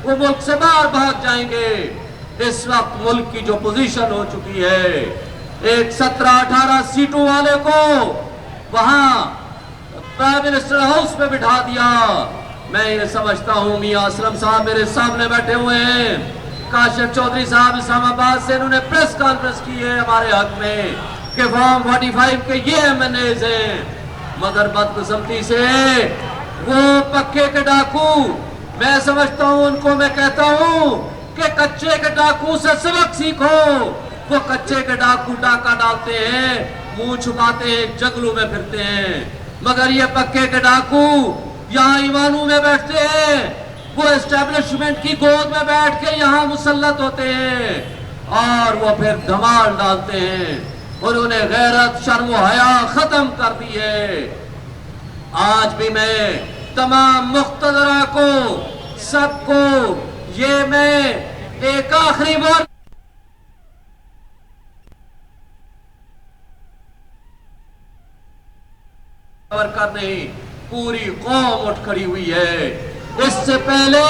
وہ ملک سے باہر بھاگ جائیں گے۔ اس وقت ملک کی جو پوزیشن ہو چکی ہے، ایک 17-18 سیٹوں والے کو وہاں پرائم منسٹر ہاؤس میں بٹھا دیا۔ میں یہ سمجھتا ہوں میاں اسلم صاحب میرے سامنے بیٹھے ہوئے ہیں، کاشف چودھری صاحب اسلام آباد سے انہوں نے پریس کانفرنس کی ہے ہمارے حق میں کہ فارم 45 کے یہ MNAs ہیں، مگر بدقسمتی سے وہ پکے کے ڈاکو، میں سمجھتا ہوں ان کو میں کہتا ہوں کہ کچے کے ڈاکو سے سبق سیکھو۔ وہ کچے کے ڈاکو ڈاکہ ڈالتے ہیں، منہ چھپاتے ہیں، جنگلوں میں پھرتے ہیں، مگر یہ پکے کے ڈاکو یہاں ایوانوں میں بیٹھتے ہیں، وہ اسٹیبلشمنٹ کی گود میں بیٹھ کے یہاں مسلط ہوتے ہیں اور وہ پھر دھمال ڈالتے ہیں۔ انہوں نے غیرت شرم و حیا ختم کر دی ہے۔ آج بھی میں تمام مقتدرہ کو، سب کو یہ میں ایک آخری بار کرنے پوری قوم اٹھ کھڑی ہوئی ہے۔ اس سے پہلے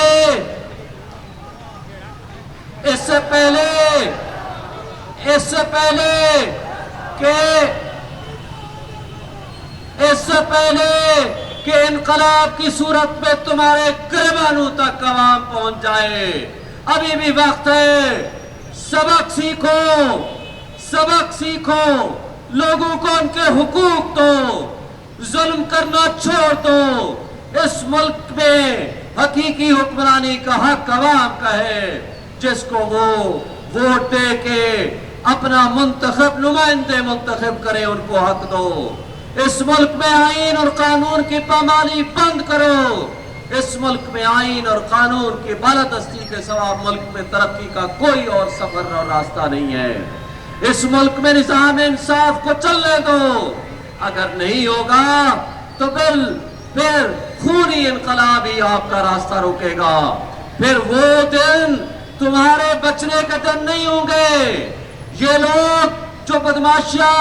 کہ انقلاب کی صورت میں تمہارے گریبانوں تک عوام پہنچ جائے، ابھی بھی وقت ہے۔ سبق سیکھو، لوگوں کو ان کے حقوق دو، ظلم کرنا چھوڑ دو۔ اس ملک میں حقیقی حکمرانی کا حق عوام کا ہے، جس کو وہ ووٹ دے کے اپنا منتخب نمائندے منتخب کرے، ان کو حق دو۔ اس ملک میں آئین اور قانون کی پامالی بند کرو۔ اس ملک میں آئین اور قانون کی بالادستی کے سوا ملک میں ترقی کا کوئی اور سفر اور راستہ نہیں ہے۔ اس ملک میں نظام انصاف کو چلنے دو۔ اگر نہیں ہوگا تو پھر خونی انقلاب ہی آپ کا راستہ روکے گا۔ پھر وہ دن تمہارے بچنے کے دن نہیں ہوں گے۔ یہ لوگ جو بدماشیاں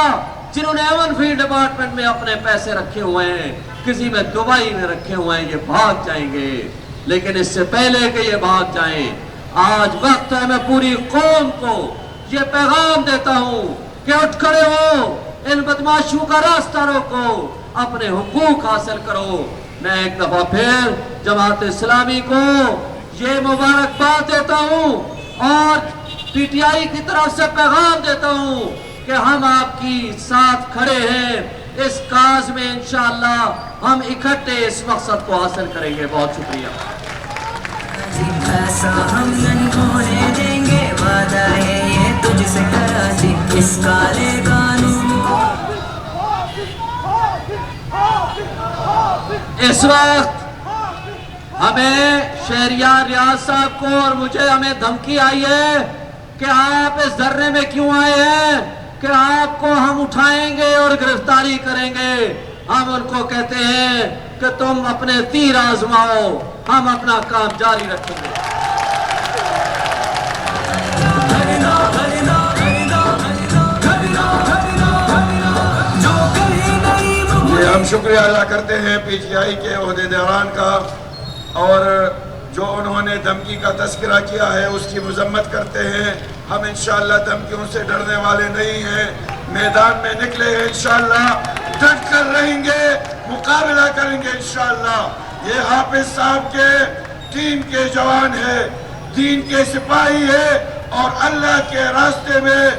جنہوں نے ایون فیلڈ ڈپارٹمنٹ میں اپنے پیسے رکھے ہوئے ہیں، کسی میں دبئی میں رکھے ہوئے ہیں، یہ بھاگ جائیں گے۔ لیکن اس سے پہلے کہ یہ بھاگ جائیں، آج وقت ہے میں پوری قوم کو یہ پیغام دیتا ہوں کہ اٹھ کھڑے ہو، ان بدماشیوں کا راستہ روکو، اپنے حقوق حاصل کرو۔ میں ایک دفعہ پھر جماعت اسلامی کو یہ مبارکباد دیتا ہوں اور PTI کی طرف سے پیغام دیتا ہوں کہ ہم آپ کی ساتھ کھڑے ہیں۔ اس کاز میں انشاءاللہ ہم اکٹھے اس مقصد کو حاصل کریں گے۔ بہت شکریہ۔ ایسا ہم نہیں ہونے دیں گے، وعدہ ہے یہ تجھ سے کراچی، اس کالے قانون کو۔ اس وقت ہمیں شہریار ریاض صاحب کو اور ہمیں دھمکی آئی ہے کہ آپ اس دھرنے میں کیوں آئے ہیں، کہ آپ کو ہم اٹھائیں گے اور گرفتاری کریں گے۔ ہم ان کو کہتے ہیں کہ تم اپنے تیر آزماؤ، ہم اپنا کام جاری رکھیں گے۔ ہم شکریہ ادا کرتے ہیں PTI کے عہدیداران کا، اور جو انہوں نے دھمکی کا تذکرہ کیا ہے اس کی مذمت کرتے ہیں۔ ہم انشاءاللہ دھمکیوں سے ڈرنے والے نہیں ہیں، میدان میں نکلے ہیں، انشاءاللہ ڈٹ کر رہیں گے، مقابلہ کریں گے انشاءاللہ۔ یہ حافظ صاحب کے ٹیم کے جوان ہیں، دین کے سپاہی ہیں، اور اللہ کے راستے میں